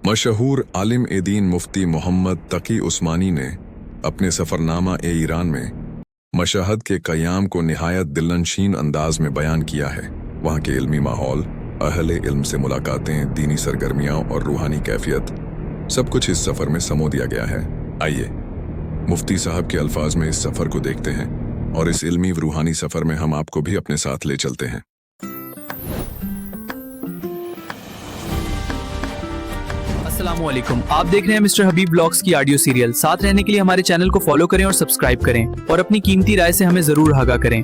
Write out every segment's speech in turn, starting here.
मशहूर आलिम ए दीन मुफ्ती मोहम्मद तकी उस्मानी ने अपने सफ़रनामा ए ईरान में मशहद के क़याम को निहायत दिलनशीन अंदाज में बयान किया है। वहाँ के इल्मी माहौल, अहले इल्म से मुलाकातें, दीनी सरगर्मियाँ और रूहानी कैफियत, सब कुछ इस सफ़र में समो दिया गया है। आइए मुफ्ती साहब के अल्फाज में इस सफ़र को देखते हैं और इस इल्मी व रूहानी सफ़र में हम आपको भी अपने साथ ले चलते हैं। अस्सलामुअलैकुम, आप देख रहे हैं मिस्टर हबीब ब्लॉग्स की ऑडियो सीरियल। साथ रहने के लिए हमारे चैनल को फॉलो करें और सब्सक्राइब करें और अपनी कीमती राय से हमें जरूर आगाह करें।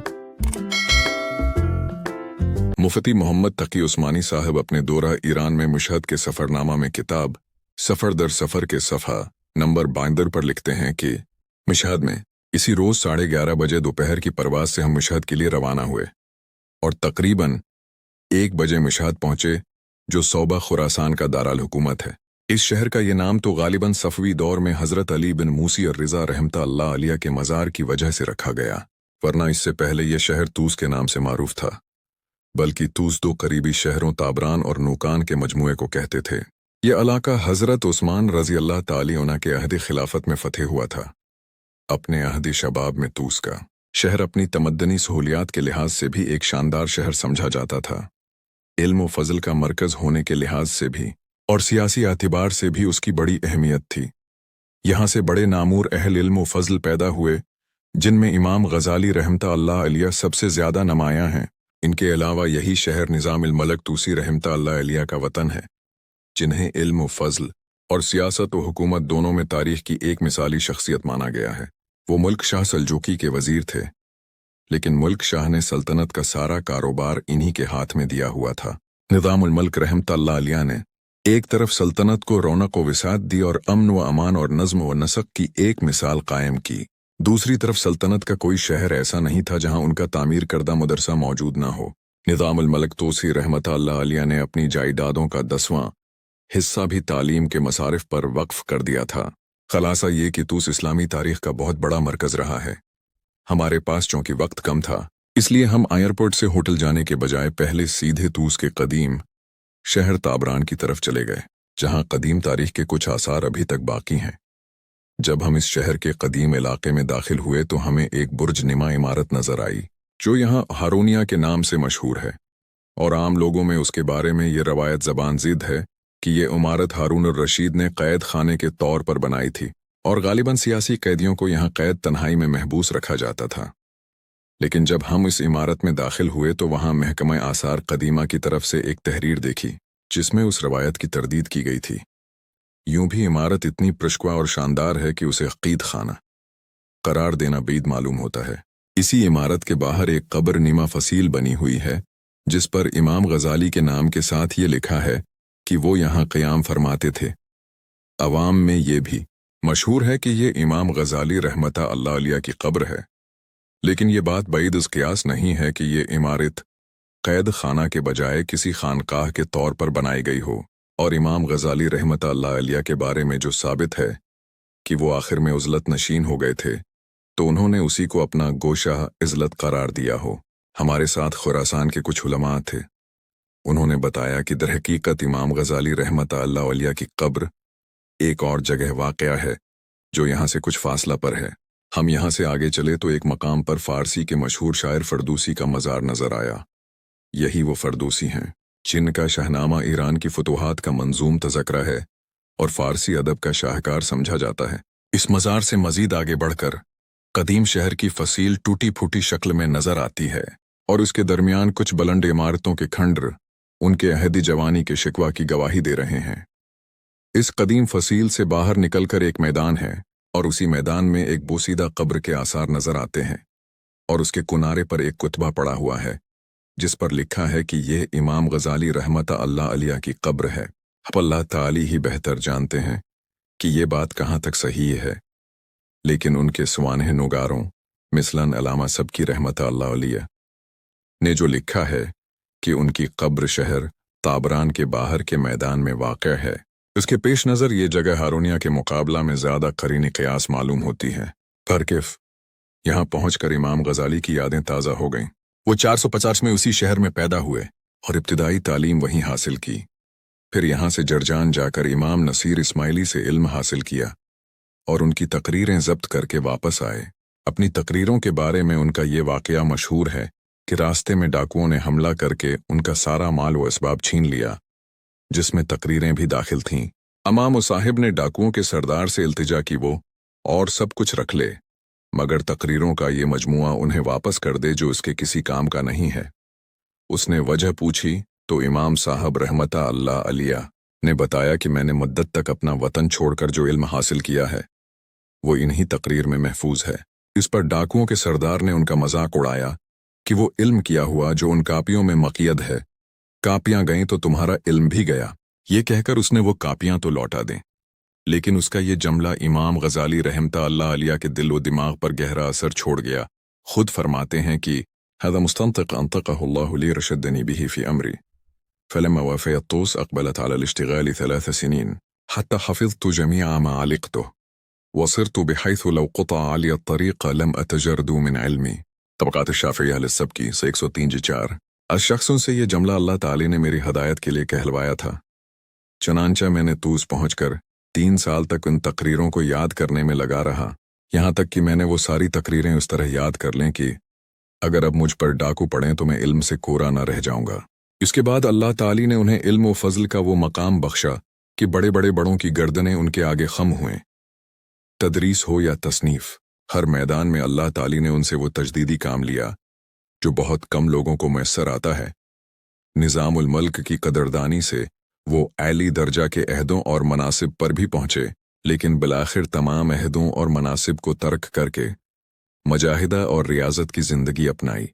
मुफ्ती मोहम्मद तकी उस्मानी साहब अपने दौरा ईरान में मशहद के सफ़रनामा में किताब सफ़र दर सफ़र के सफ़ा नंबर 52 पर लिखते हैं कि मशहद में इसी रोज़ 11:30 बजे दोपहर की परवाज़ से हम मशहद के लिए रवाना हुए और तकरीबन 1 बजे मशहद पहुँचे, जो सौबा खुरासान का दारुल हुकूमत है। इस शहर का ये नाम तो गालिबन सफ़वी दौर में हज़रत अली बिन मूसी और रिज़ा रहमतुल्लाह अलैह के मज़ार की वजह से रखा गया, वरना इससे पहले यह शहर तूस के नाम से मारूफ था। बल्कि तूस 2 करीबी शहरों ताबरान और नूकान के मजमूए को कहते थे। यह इलाका हज़रत उस्मान रज़ी अल्लाह ताली अन्हु के अहद खिलाफत में फ़तेह हुआ था। अपने अहद शबाब में तूस का शहर अपनी तमद्दनी सहूलियात के लिहाज से भी एक शानदार शहर समझा जाता था। इल्म व फ़ज़ल का मरकज़ होने के लिहाज से भी और सियासी एतबार से भी उसकी बड़ी अहमियत थी। यहाँ से बड़े नामूर अहल इल्म व फ़ज़ल पैदा हुए, जिनमें इमाम ग़ज़ाली रहमतुल्लाह अलैह सबसे ज़्यादा नुमायाँ हैं। इनके अलावा यही शहर निज़ामुल मलक तूसी रहमतुल्लाह अलैह का वतन है, जिन्हें इल्म व फ़ज़ल और सियासत व हुकूमत दोनों में तारीख़ की एक मिसाली शख्सियत माना गया है। वो मुल्क शाह सल्जूकी के वज़ीर थे, लेकिन मुल्क शाह ने सल्तनत का सारा कारोबार इन्हीं के हाथ में दिया हुआ था। निज़ामुल मल्क रहमतुल्लाह अलैह ने एक तरफ सल्तनत को रौनक व विसात दी और अमन व अमान और नज़्म व नसक की एक मिसाल कायम की। दूसरी तरफ सल्तनत का कोई शहर ऐसा नहीं था जहां उनका तामीर करदा मदरसा मौजूद ना हो। निज़ामुल मलक तूसी रहमतुल्लाह अलैह ने अपनी जायदादों का 10वां हिस्सा भी तालीम के मसारिफ पर वक्फ कर दिया था। खलासा ये कि तूस इस्लामी तारीख़ का बहुत बड़ा मरकज़ रहा है। हमारे पास चूँकि वक्त कम था, इसलिए हम एयरपोर्ट से होटल जाने के बजाय पहले सीधे तूस के कदीम शहर ताबरान की तरफ चले गए, जहां कदीम तारीख के कुछ आसार अभी तक बाकी हैं। जब हम इस शहर के कदीम इलाके में दाखिल हुए तो हमें एक बुर्ज नुमा इमारत नजर आई, जो यहां हारूनिया के नाम से मशहूर है, और आम लोगों में उसके बारे में ये रवायत ज़बान ज़िद है कि ये इमारत हारून और रशीद ने कैद खाने के तौर पर बनाई थी और गालिबन सियासी कैदियों को यहाँ कैद तन्हाई में महबूस रखा जाता था। लेकिन जब हम इस इमारत में दाखिल हुए तो वहाँ महकमा आसार कदीमा की तरफ से एक तहरीर देखी, जिसमें उस रवायत की तरदीद की गई थी। यूं भी इमारत इतनी प्रशक्वा और शानदार है कि उसे अकीद खाना करार देना बीद मालूम होता है। इसी इमारत के बाहर एक कब्र नीमा फसील बनी हुई है, जिस पर इमाम ग़ज़ाली के नाम के साथ ये लिखा है कि वो यहाँ क़याम फरमाते थे। अवाम में ये भी मशहूर है कि ये इमाम ग़ज़ाली रहमतुल्लाह अलैह की कब्र है, लेकिन ये बात बईद इस क़ियास नहीं है कि ये इमारत कैद खाना के बजाय किसी खानकाह के तौर पर बनाई गई हो। और इमाम ग़ज़ाली रहमतुल्लाह अलैह के बारे में जो साबित है कि वो आखिर में उज़लत नशीन हो गए थे, तो उन्होंने उसी को अपना गोशा इज़्ज़त करार दिया हो। हमारे साथ खुरासान के कुछ उलमा थे। उन्होंने बताया कि दरहकीकत इमाम ग़ज़ाली रहमतुल्लाह अलैह की कब्र एक और जगह वाक़या है, जो यहाँ से कुछ फासला पर है। हम यहाँ से आगे चले तो एक मकाम पर फ़ारसी के मशहूर शायर फ़रदूसी का मज़ार नज़र आया। यही वो फ़रदूसी हैं जिनका शाहनामा ईरान की फतूहात का मंजूम तज़किरा है और फ़ारसी अदब का शाहकार समझा जाता है। इस मज़ार से मज़ीद आगे बढ़कर कदीम शहर की फसील टूटी फूटी शक्ल में नज़र आती है और उसके दरमियान कुछ बुलंद इमारतों के खंडर उनके अहदी जवानी के शिकवा की गवाही दे रहे हैं। इस कदीम फसील से बाहर निकलकर एक मैदान है और उसी मैदान में एक बोसीदा कब्र के आसार नजर आते हैं और उसके किनारे पर एक कुतबा पड़ा हुआ है, जिस पर लिखा है कि यह इमाम ग़ज़ाली रहमतुल्लाह अलैह की कब्र है। अब अल्लाह ताली ही बेहतर जानते हैं कि ये बात कहाँ तक सही है, लेकिन उनके स्वानह नुगारों मिसलन अलामा सबकी रहमतुल्लाह अलैह ने जो लिखा है कि उनकी कब्र शहर ताबरान के बाहर के मैदान में वाक़या है, उसके पेश नज़र ये जगह हारूनिया के मुकाबला में ज़्यादा करीनी क़ियास मालूम होती है। करकिफ यहाँ पहुँचकर इमाम ग़ज़ाली की यादें ताज़ा हो गईं। वो 450 में उसी शहर में पैदा हुए और इब्तिदाई तालीम वहीं हासिल की। फिर यहाँ से जरजान जाकर इमाम नसीर इस्माइली से इल्म हासिल किया और उनकी तकरीरें जब्त करके वापस आए। अपनी तकरीरों के बारे में उनका ये वाकया मशहूर है कि रास्ते में डाकुओं ने हमला करके उनका सारा माल व असबाब छीन लिया, जिसमें तकरीरें भी दाखिल थीं। इमाम साहिब ने डाकुओं के सरदार से इल्तिजा की वो और सब कुछ रख ले, मगर तकरीरों का ये मजमुआ उन्हें वापस कर दे जो इसके किसी काम का नहीं है। उसने वजह पूछी तो इमाम साहब रहमता अल्लाह अलिया ने बताया कि मैंने मुद्दत तक अपना वतन छोड़कर जो इल्म हासिल किया है वो इन्हीं तकरीर में महफूज है। इस पर डाकुओं के सरदार ने उनका मजाक उड़ाया कि वो इल्म किया हुआ जो उन कापियों में मक़यद है, कापियां गईं तो तुम्हारा इल्म भी गया। ये कहकर उसने वो कापियां तो लौटा दें, लेकिन उसका ये जमला इमाम गजाली रहमता अल्लाह अलिया के दिल व दिमाग पर गहरा असर छोड़ गया। खुद फरमाते हैं कि हज़ा मुस्तंतिक़ अंतक़हुल्लाहु ली रशदनी बिही फ़ी अमरी फलम्मा वफ़यत तूस अक़बलत अला अल-इश्तिग़ाल 3 सिनीन हत्ता हफ़िज़तु जमीअ मा अलिक़तु वसिरतु बिहैथु लौ क़ुतअ अली अत-तरीक़ लम अतजरदु मिन इल्मी। तबक़ात अश-शाफ़िय्य्यह लिस-सबकी 103-4। आज शख्सों से ये जमला अल्लाह ताली ने मेरी हदायत के लिए कहलवाया था। चनांचा मैंने तूस पहुँचकर 3 साल तक उन तकरीरों को याद करने में लगा रहा, यहाँ तक कि मैंने वो सारी तकरीरें उस तरह याद कर लें कि अगर अब मुझ पर डाकू पड़ें तो मैं इल्म से कोरा न रह जाऊंगा। इसके बाद अल्लाह ताली ने उन्हें इल्म व फजल का वो मकाम बख्शा कि बड़े बड़े बड़ों की गर्दनें उनके आगे खम हुए। तदरीस हो या तसनीफ, हर मैदान में अल्लाह ताली ने उनसे वो तजदीदी काम लिया जो बहुत कम लोगों को मैसर आता है। निज़ामुल मुल्क की कदरदानी से वो आली दर्जा के अहदों और मनासिब पर भी पहुँचे, लेकिन बिलाखिर तमाम अहदों और मनासिब को तर्क करके मजाहिदा और रियाजत की ज़िंदगी अपनाई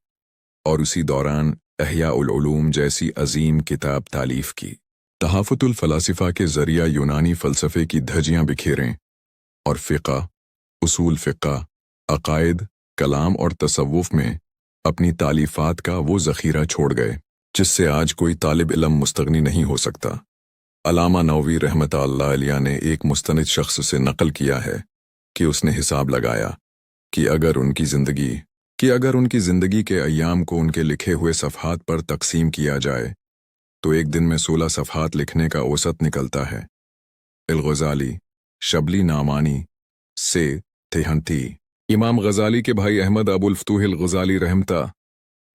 और उसी दौरान अहयाउल उलूम जैसी अजीम किताब तालीफ की। तहाफ़ुतुल फ़लासिफ़ा के ज़रिया यूनानी फ़लसफ़े की धज्जियाँ बिखेरें और फ़िक़्ह, उसूल फ़िक़्ह, अक़ाइद, कलाम और तसव्वुफ़ में अपनी तालीफ़ात का वो ज़ख़ीरा छोड़ गए जिससे आज कोई तालिब इल्म मुस्तग़नी नहीं हो सकता। अल्लामा नववी रहमतुल्लाह अल्लाह अलैह ने एक मुस्तनिद शख्स से नक़ल किया है कि उसने हिसाब लगाया कि अगर उनकी ज़िंदगी के अय्याम को उनके लिखे हुए सफ़हात पर तक़सीम किया जाए तो एक दिन में 16 सफ़हात लिखने का औसत निकलता है। अल-ग़ज़ाली, शबली नामानी से तेहनती। इमाम गज़ाली के भाई अहमद अबुल फ़तूह अल-ग़ज़ाली रहमता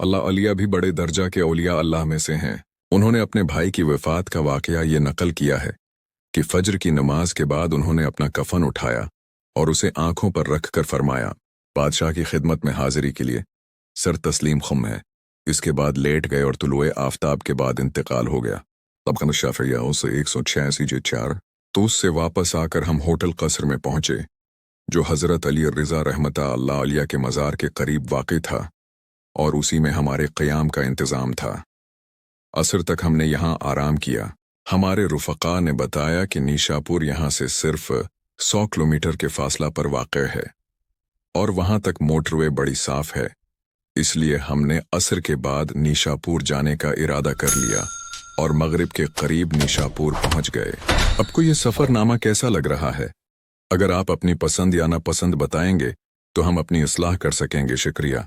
अल्लाह अलिया भी बड़े दर्जा के औलिया अल्लाह में से हैं। उन्होंने अपने भाई की वफ़ात का वाक़या ये नक़ल किया है कि फ़ज्र की नमाज के बाद उन्होंने अपना कफ़न उठाया और उसे आँखों पर रख कर फरमाया, बादशाह की खिदमत में हाज़िरी के लिए सर तस्लीम खुम है। इसके बाद लेट गए और तुलुए आफ़ताब के बाद इंतकाल हो गया। तबक़ात अश-शाफ़िय्य्यह से 186-4। तो उससे वापस आकर हम होटल क़स्र में पहुँचे जो हज़रत अली रिज़ा रहमतुल्लाह अल्लाह अलैह के मज़ार के करीब वाक़ई था और उसी में हमारे क़याम का इंतज़ाम था। असर तक हमने यहाँ आराम किया। हमारे रुफ़क़ा ने बताया कि निशापुर यहाँ से सिर्फ 100 किलोमीटर के फासला पर वाक़ई है और वहाँ तक मोटरवे बड़ी साफ़ है, इसलिए हमने असर के बाद निशापुर जाने का इरादा कर लिया और मगरिब के करीब निशापुर पहुँच गए। आपको ये सफ़रनामा कैसा लग रहा है? अगर आप अपनी पसंद या नापसंद बताएंगे तो हम अपनी इस्लाह कर सकेंगे। शुक्रिया।